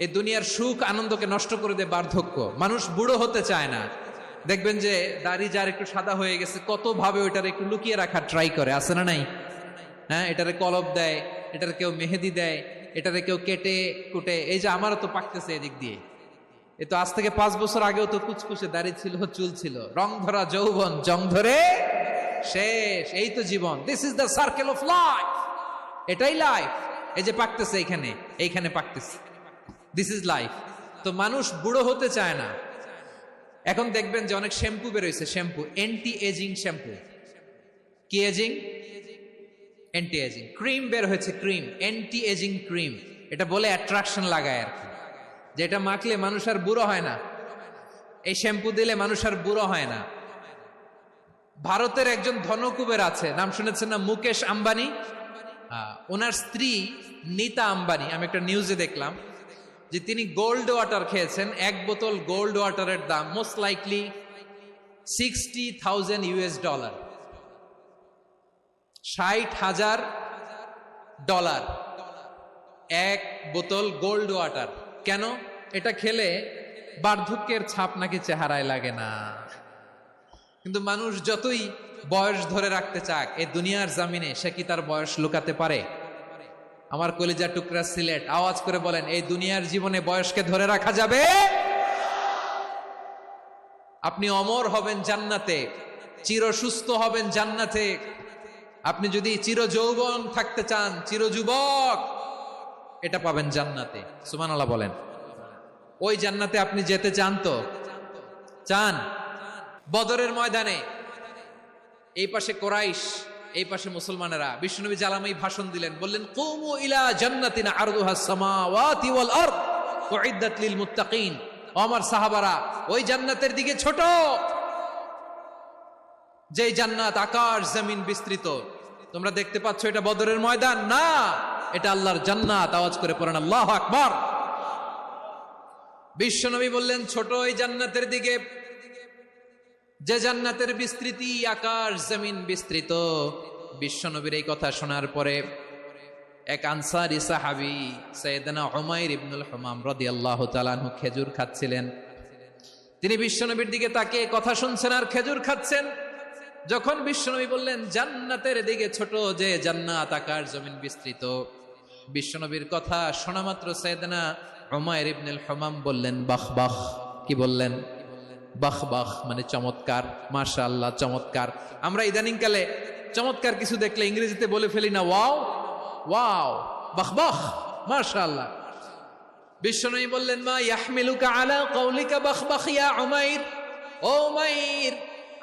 এই দুনিয়ার সুখ আনন্দকে নষ্ট করে দেয় বার্ধক্য। মানুষ বুড়ো হতে চায় না। দেখবেন যে দাড়ি যার একটু সাদা হয়ে গেছে কত ভাবে ওইটার একটু লুকিয়ে রাখার ট্রাই করে, আছে না নাই? হ্যাঁ, এটারে কলপ দেয়, এটারে কেউ মেহেদি দেয়, এটারে কেউ কেটে কুটে। এই যে আমারও তো পাকতেছে এদিক দিয়ে, এ তো আজ থেকে 5 বছর আগেও তো কুচকুচে দাড়ি ছিল, চুল ছিল, রং ধরা যৌবন জং ধরে শেষ। এই তো জীবন, this is the circle of life, এটাই লাইফ। এই যে পাকতেছে এইখানে, এইখানে পাকতেছে, দিস ইজ লাইফ। তো মানুষ বুড়ো হতে চায় না। এখন দেখবেন যে অনেক শ্যাম্পু বেরোইছে, শ্যাম্পু অ্যান্টি এজিং শ্যাম্পু। কি এজিং? Anti ageing. ক্রিম বের হয়েছে, ক্রিম অ্যান্টি এজিং ক্রিম। এটা বলে অ্যাট্রাকশন লাগায় আর কি, যেটা মাখলে মানুষ আর বুড়ো হয় না। এই শ্যাম্পু দিলে মানুষ আর বুড়ো হয় না। ভারতের একজন ধনকুবের আছে, নাম শুনেছেন না? মুকেশ আম্বানি। ওনার স্ত্রী নীতা আম্বানি, আমি একটা নিউজে দেখলাম যে তিনি গোল্ড ওয়াটার খেয়েছেন। 1 বোতল গোল্ড ওয়াটারের দাম মোস্ট লাইকলি $60,000 $60,000 1 বোতল গোল্ড ওয়াটার। কেন? এটা খেলে বার্ধক্যের ছাপ নাকি চেহারায় লাগে না। কিন্তু মানুষ যতই বয়স ধরে রাখতে চাক এই দুনিয়ার জামিনে, সে কি তার বয়স লুকাতে পারে? আমার কলিজার টুকরা সিলেট, আওয়াজ করে বলেন, এই দুনিয়ার জীবনে বয়সকে ধরে রাখা যাবে? আপনি অমর হবেন জান্নাতে, চির সুস্থ হবেন জান্নাতে। আপনি যদি চির যৌবন থাকতে চান, চির যুবক, এটা পাবেন জান্নাতে। সুবহানাল্লাহ বলেন। ওই জান্নাতে আপনি যেতে চান তো? চান? বদরের ময়দানে এই পাশে কোরাইশ, এই পাশে মুসলমানেরা। বিশ্বনবী জালামাই ভাষণ দিলেন, বললেন, কুমু ইলা জান্নাতিন আরদুহাস সামাওয়াতি ওয়াল আরদ উইদ্দাত লিল মুত্তাকিন। ও আমার সাহাবারা, ওই জান্নাতের দিকে ছোট, যে জান্নাত আকাশ জমিন বিস্তৃত। তোমরা দেখতে পাচ্ছ এটা বদরের ময়দান না, এটা আল্লাহর জান্নাত। আওয়াজ করে পড়েন আল্লাহু আকবার। বিশ্বনবী বললেন, ছোট ওই জান্নাতের দিকে, যে জান্নাতের বিস্তৃতি আকাশ জমিন বিস্তৃত। বিশ্বনবীর এই কথা শোনার পরে এক আনসারী সাহাবী সাইয়েদনা উমাইর ইবনুল হুমাম রাদিয়াল্লাহু তাআলা আনহু খেজুর খাচ্ছিলেন। তিনি বিশ্বনবীর দিকে তাকিয়ে কথা শুনছেন আর খেজুর খাচ্ছেন। যখন বিশ্বনবী বললেন জান্নাতের দিকে ছোট, যে জান্নাত আকাশ জমিন বিস্তৃত, বিশ্বনবীর কথা শোনা মাত্র সাইয়েদনা উমাইর ইবনুল হুমাম বললেন বাহ বাহ। কি বললেন? বাহ বাহ, মানে চমৎকার, মাশাআল্লাহ, চমৎকার। আমরা ইদানিং কালে চমৎকার কিছু দেখলে ইংরেজিতে বলে ফেলি না, ওয়াও ওয়াও, বাহ বাহ, মাশাআল্লাহ। বিশ্বনবী বললেন, মা ইয়াহমিলুকা আলা কওলিকা বাহ বাহ ইয়া উমাইর। ও উমাইর,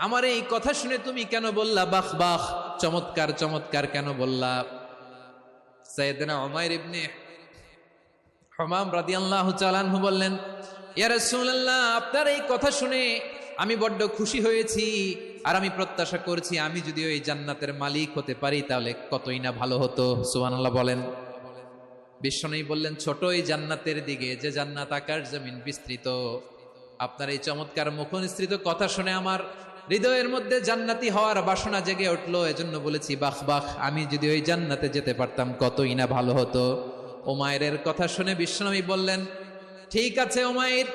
আমার এই কথা শুনে তুমি কেন বললা বাহ বাহ, চমৎকার চমৎকার কেন বললা? সাইয়েদনা উমাইর ইবনে হুমাম রাদিয়াল্লাহু তাআলা আনহু বললেন, ইয়া রাসূলুল্লাহ, আপনার এই কথা শুনে আমি বড্ড খুশি হয়েছি, আর আমি প্রত্যাশা করছি আমি যদি ওই জান্নাতের মালিক হতে পারি তাহলে কতই না ভালো হতো। সুবহানাল্লাহ বলেন। বিশ্বনবী বললেন, ছোট এই জান্নাতের দিকে, যে জান্নাত আকাশ জমিন বিস্তৃত। আপনার এই চমৎকার মুখনিসৃত কথা শুনে আমার হৃদয়ের মধ্যে জান্নাতি হওয়ার বাসনা জেগে উঠলো, এজন্য বলেছি বাহ বাহ, আমি যদি ওই জান্নাতে যেতে পারতাম কতই না ভালো হতো। উমাইরের কথা শুনে বিশ্বনবী বললেন, ঠিক আছে উমাইর,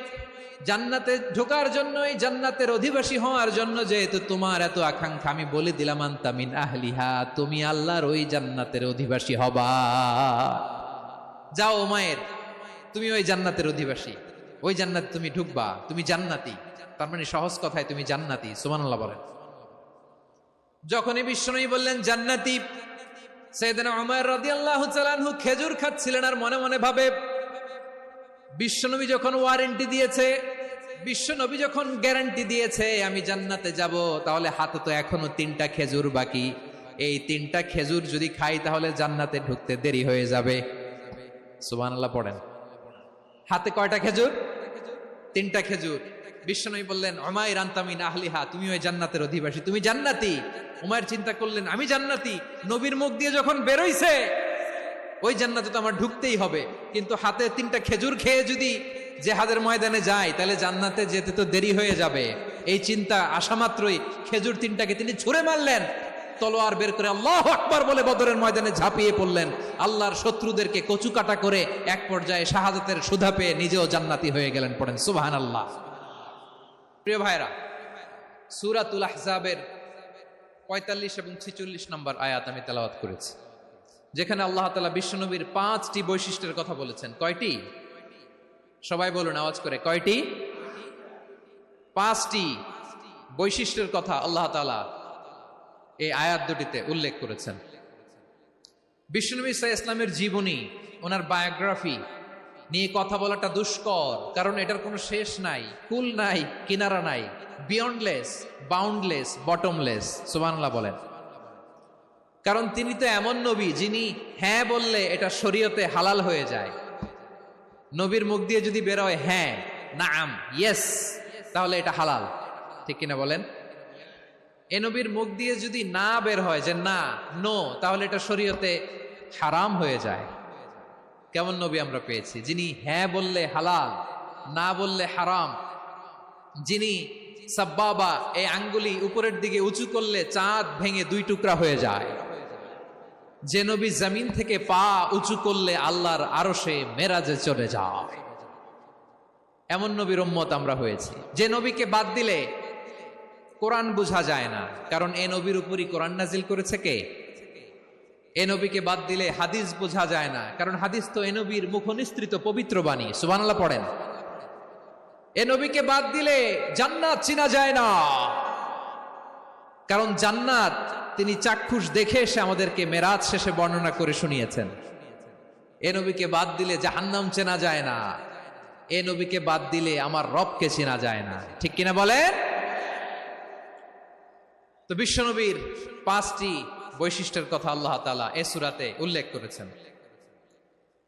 জান্নাতে ঢোকার জন্য, এই জান্নাতের অধিবাসী হওয়ার জন্য যেহেতু তোমার এত আকাঙ্ক্ষা, আমি বলে দিলাম আনতা মিন আহলিহা, তুমি আল্লাহর ওই জান্নাতের অধিবাসী হবা। যাও উমাইর, তুমি ওই জান্নাতের অধিবাসী, ওই জান্নাতে তুমি ঢুকবা, তুমি জান্নাতি। তার মানে সহজ কথায় তুমি জান্নাতি। সুবহানাল্লাহ বলেন। যখনই বিশ্বনবী বললেন জান্নাতি, সাইয়েদনা উমর রাদিয়াল্লাহু তাআলা আনহু খেজুর খাচ্ছিলেন আর মনে মনে ভাবে, বিশ্বনবী যখন ওয়ারেন্টি দিয়েছে, বিশ্বনবী যখন গ্যারান্টি দিয়েছে আমি জান্নাতে যাব, তাহলে হাতে তো এখনো 3টা খেজুর বাকি। এই 3টা খেজুর যদি খাই তাহলে জান্নাতে ঢুকতে দেরি হয়ে যাবে। সুবহানাল্লাহ পড়েন। হাতে কয়টা খেজুর? 3টা খেজুর। বিশ্বনবী বললেন, উমাইর আনতা মিন আহলিহা, তুমি ওই জান্নাতের অধিবাসী, তুমি জান্নাতি। উমাইর চিন্তা করলেন, আমি জান্নাতি, নবীর মুখ দিয়ে যখন বেরোইছে ওই জান্নাতে তো আমার ঢুকতেই হবে, কিন্তু হাতে 3টা খেজুর খেয়ে যদি জিহাদের ময়দানে যাই তাহলে জান্নাতে যেতে তো দেরি হয়ে যাবে। এই চিন্তা আসা মাত্রই খেজুর 3টাকে তিনি ছুঁড়ে মারলেন তলোয়ার বের করে আল্লাহু আকবার বলে বদরের ময়দানে ঝাঁপিয়ে পড়লেন। আল্লাহর শত্রুদেরকে কচুকাটা করে এক পর্যায়ে শাহাদাতের সুধা পেয়ে নিজেও জান্নাতি হয়ে গেলেন। পড়েন সুবহানাল্লাহ। প্রিয় ভাইরা, সূরাতুল আহজাবের 45 এবং 46 নম্বর আয়াত আমি তেলাওয়াত করেছি, যেখানে আল্লাহ তাআলা বিশ্বনবীর 5টি বৈশিষ্ট্যের কথা বলেছেন। কয়টি? সবাই বলুন আওয়াজ করে, কয়টি? 5টি বৈশিষ্ট্যের কথা আল্লাহ তাআলা এই আয়াত দুটিতে উল্লেখ করেছেন। বিশ্বনবী সাল্লাল্লাহু আলাইহি ওয়াসাল্লামের জীবনী, ওনার বায়োগ্রাফি নিয়ে কথা বলাটা দুষ্কর, কারণ এটার কোনো শেষ নাই, কুল নাই, কিনারা নাই, বিয়ন্ডলেস, বাউন্ডলেস, বটমলেস। সুবহানাল্লাহ বলেন। কারণ তিনি তো এমন নবী যিনি হ্যাঁ বললে এটা শরীয়তে হালাল হয়ে যায়। নবীর মুখ দিয়ে যদি বের হয় হ্যাঁ, নাম, ইয়েস, তাহলে এটা হালাল। ঠিক কিনা বলেন? এ নবীর মুখ দিয়ে যদি না বের হয় যে না, নো, তাহলে এটা শরীয়তে হারাম হয়ে যায়। কেমন নবী আমরা পেয়েছি, যিনি হ্যাঁ বললে হালাল, না বললে হারাম, যিনি সাব্বাবা, এই আঙ্গুলি উপরের দিকে উঁচু করলে চাঁদ ভেঙে 2 টুকরা হয়ে যায়, যে নবী জমিন থেকে পা উঁচু করলে আল্লাহর আরশে মেরাজে চলে যায়, এমন নবীর উম্মত আমরা হয়েছি। যে নবীকে বাদ দিলে কোরআন বোঝা যায় না, কারণ এ নবীর উপরই কোরআন নাজিল করেছে কে? এ নবীকে বাদ দিলে হাদিস বোঝা যায় না, কারণ হাদিস তো এ নবীর মুখনিসৃত পবিত্র বাণী। সুবহানাল্লাহ পড়েন। এ নবীকে বাদ দিলে জান্নাত চিনা যায় না, কারণ জান্নাত তিনি চাক্ষুষ দেখে এসে আমাদেরকে মেরাজ শেষে বর্ণনা করে শুনিয়েছেন। এ নবীকে বাদ দিলে জাহান্নাম চেনা যায় না, এ নবীকে বাদ দিলে আমার রবকে চেনা যায় না। ঠিক কিনা বলেন? তো বিশ্বনবীর 5টি বৈশিষ্ট্যের কথা আল্লাহ তাআলা এই সূরাতে উল্লেখ করেছেন।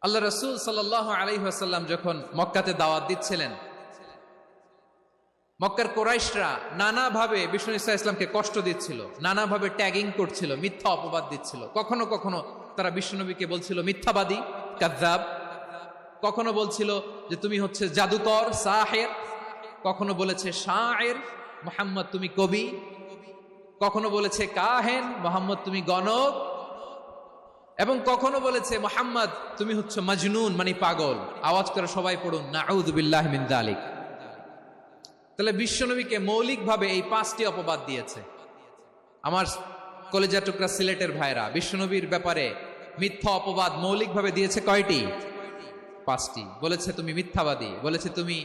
আল্লাহ রাসূল সাল্লাল্লাহু আলাইহি ওয়াসাল্লাম যখন মক্কাতে দাওয়াত দিচ্ছিলেন, মক্কার কুরাইশরা নানাভাবে বিষ্ণু ঈসা ইসলামকে কষ্ট দিচ্ছিল, নানাভাবে ট্যাগিং করছিল, মিথ্যা অপবাদ দিচ্ছিল। কখনো কখনো তারা বিশ্বনবীকে বলছিল মিথ্যাবাদী, কাযযাব। কখনো বলছিল যে তুমি হচ্ছে জাদুকর, সাহের। কখনো বলেছে শায়ের, মুহাম্মদ তুমি কবি। কখনো বলেছে কাহেন, মুহাম্মদ তুমি গণক। এবং কখনো বলেছে মুহাম্মদ তুমি হচ্ছে মাজনুন, মানে পাগল। আওয়াজ করে সবাই পড়ুন নাউযু বিল্লাহি মিন যালিক। তাহলে বিশ্বনবীকে মৌলিকভাবে এই 5টি অপবাদ দিয়েছে। আমার কলেজা টুকরা সিলেটের ভাইরা, বিশ্বনবীর ব্যাপারে মিথ্যা অপবাদ মৌলিকভাবে দিয়েছে কয়টি? 5টি। বলেছে তুমি মিথ্যাবাদী, বলেছে তুমি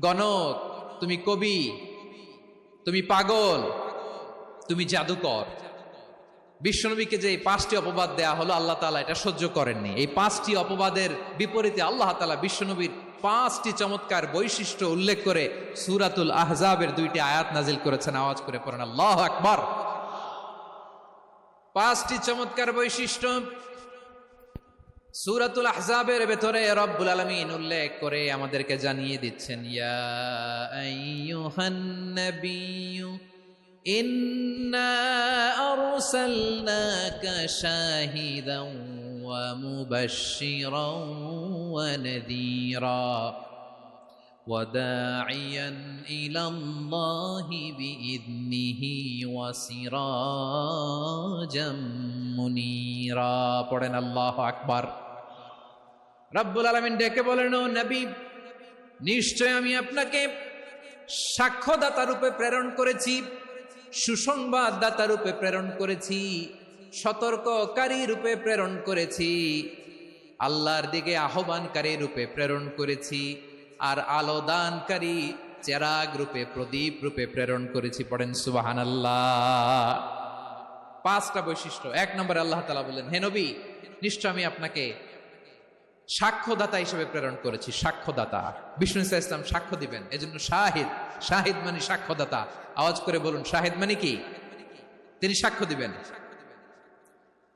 গণক, তুমি কবি, তুমি পাগল, তুমি জাদুকর। বিশ্বনবীকে যে এই 5টি অপবাদ দেয়া হলো, আল্লাহ তাআলা এটা সহ্য করেননি। এই 5টি অপবাদের বিপরীতে আল্লাহ তাআলা বিশ্বনবীর 5টি চমৎকার বৈশিষ্ট্য উল্লেখ করে সূরাতুল আহজাবের 2টি আয়াত নাজিল করেছেন। আওয়াজ করে পড়েন আল্লাহু আকবার। 5টি চমৎকার বৈশিষ্ট্য সূরাতুল আহজাবের ভেতরে রব্বুল আলামিন উল্লেখ করে আমাদেরকে জানিয়ে দিচ্ছেন, ইয়া আইয়ুহান নাবিয়্যু ইন্না আরসালনাকা শাহিদান ওয়া মুবাশশিরান ওয়া নাযীরা ওয়া দাঈয়ান ইলাল্লাহি বিইذনিহি ওয়া সিরাজাম মুনীরা। পড়েন আল্লাহু আকবার। রব্বুল আলামিন ডেকে বলেন, ও নবী, নিশ্চয় আমি আপনাকে সাক্ষ্যদাতা রূপে প্রেরণ করেছি, সুসংবাদদাতা রূপে প্রেরণ করেছি, সতর্ককারী রূপে প্রেরণ করেছি, আল্লাহর দিকে আহ্বানকারী রূপে প্রেরণ করেছি, আর আলো দানকারী চেরাগ রূপে, প্রদীপ রূপে প্রেরণ করেছি। পড়েন সুবহানাল্লাহ। 5টা বৈশিষ্ট্য। 1 নম্বরে আল্লাহ তাআলা বলেন, হে নবী, নিশ্চয় আমি আপনাকে সাক্ষ্যদাতা হিসেবে প্রেরণ করেছি। সাক্ষ্যদাতা, বিষ্ণু ঈসা ইসলাম সাক্ষ্য দিবেন, এজন্য শাহিদ। শাহিদ মানে সাক্ষ্যদাতা। আওয়াজ করে বলুন, শাহিদ মানে কি? তিনি সাক্ষ্য দিবেন।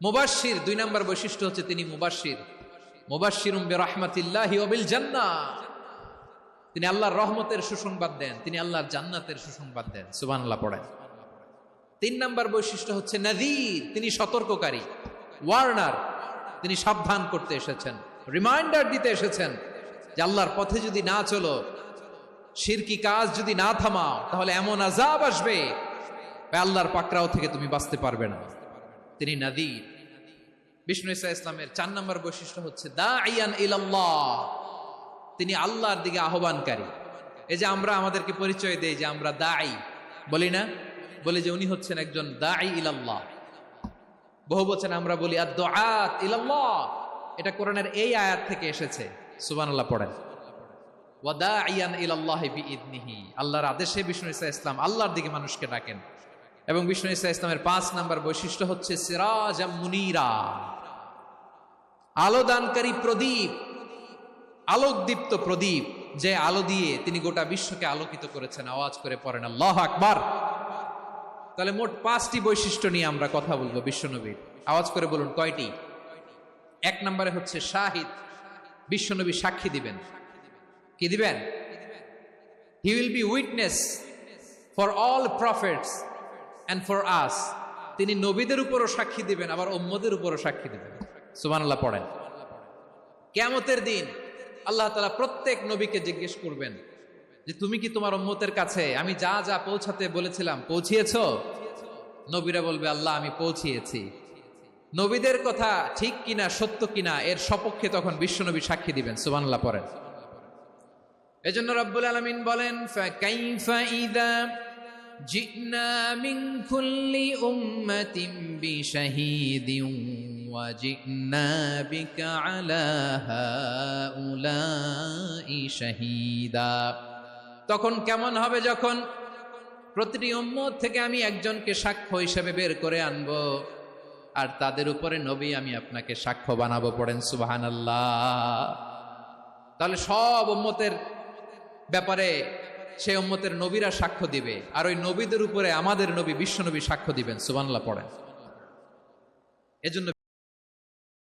মুবাশশির, 2 নম্বর বৈশিষ্ট্য হচ্ছে তিনি মুবাশশির। মুবাশশিরুম বিরাহমাতিল্লাহি ওয়া বিল জান্নাহ। তিনি আল্লাহর রহমতের সুসংবাদ দেন, তিনি আল্লাহর জান্নাতের সুসংবাদ দেন। সুবহানাল্লাহ পড়েন। 3 নম্বর বৈশিষ্ট্য হচ্ছে নাযীর, তিনি সতর্ককারী, ওয়ার্নার। তিনি সাবধান করতে এসেছেন, রিমাইন্ডার দিতে এসেছেন যে আল্লাহর পথে যদি না চলো, শিরকি কাজ যদি না থামাও, তাহলে এমন আযাব আসবে ওই আল্লাহর পাকড়াও থেকে তুমি বাঁচতে পারবে না। তিনি নাযীর। বিষ্ণু ঈসা ইসলামের 4 নম্বর বৈশিষ্ট্য হচ্ছে দাঈয়ান ইলাল্লাহ, তিনি আল্লাহর দিকে আহ্বানকারী। এই যে আমরা আমাদেরকে পরিচয় দেই যে আমরা দাঈ, বলি না? বলি যে উনি হচ্ছেন একজন দাঈ ইলাল্লাহ। বহু বচনে আমরা বলি আদ-দুআত ইলাল্লাহ, এটা কোরআনের এই আয়াত থেকে এসেছে। সুবহানাল্লাহ পড়েন। ওয়া দাঈয়ান ইলাল্লাহি বিইذনিহি, আল্লাহর আদেশে বিষ্ণু ঈসা ইসলাম আল্লাহর দিকে মানুষকে ডাকেন। এবং বিষ্ণু ঈসা ইসলামের 5 নম্বর বৈশিষ্ট্য হচ্ছে সিরাজাম মুনীরা, আলোদানকারী প্রদীপ, আলোকদীপ্ত প্রদীপ, যে আলো দিয়ে তিনি গোটা বিশ্বকে আলোকিত করেছেন। আওয়াজ করে পড়েন আল্লাহু আকবার। তাহলে মোট 5টি বৈশিষ্ট্য নিয়ে আমরা কথা বলবো বিশ্বনবীর। আওয়াজ করে বলুন কয়টি? 1 নম্বরে হচ্ছে শাহিদ, বিশ্বনবী সাক্ষী দিবেন। কি দিবেন? He will be witness for all prophets and for us. তিনি নবীদের উপরও সাক্ষী দিবেন, আবার উম্মতের উপরও সাক্ষী দিবেন। সুবহানাল্লাহ পড়েন। কিয়ামতের দিন আল্লাহ তাআলা প্রত্যেক নবীকে জিজ্ঞেস করবেন যে তুমি কি তোমার উম্মতের কাছে আমি যা যা পৌঁছাতে বলেছিলাম পৌঁছিয়েছো? নবীরা বলবে আল্লাহ আমি পৌঁছিয়েছি। নবীদের কথা ঠিক কিনা, সত্য কিনা, এর সপক্ষে তখন বিশ্বনবী সাক্ষী দিবেন। সুবহানাল্লাহ পড়েন। এজন্য রব্বুল আলামিন বলেন ফাকাইফা ইযা জিনা মিন কুল্লি উম্মাতিন বিশাহীদিন ওয়া জিনা বিকা আলা হাউলাই শাহীদা। তখন কেমন হবে যখন প্রতিটি উম্মত থেকে আমি একজনকে সাক্ষ্য হিসেবে বের করে আনবো, আর তাদের উপরে নবী আমি আপনাকে সাক্ষ্য বানাবো। পড়েন সুবহানাল্লাহ। তাহলে সব উম্মতের ব্যাপারে সেই উম্মতের নবীরা সাক্ষ্য দিবে, আর ওই নবীদের উপরে আমাদের নবী বিশ্বনবী সাক্ষ্য দিবেন। সুবহানাল্লাহ পড়েন। এজন্য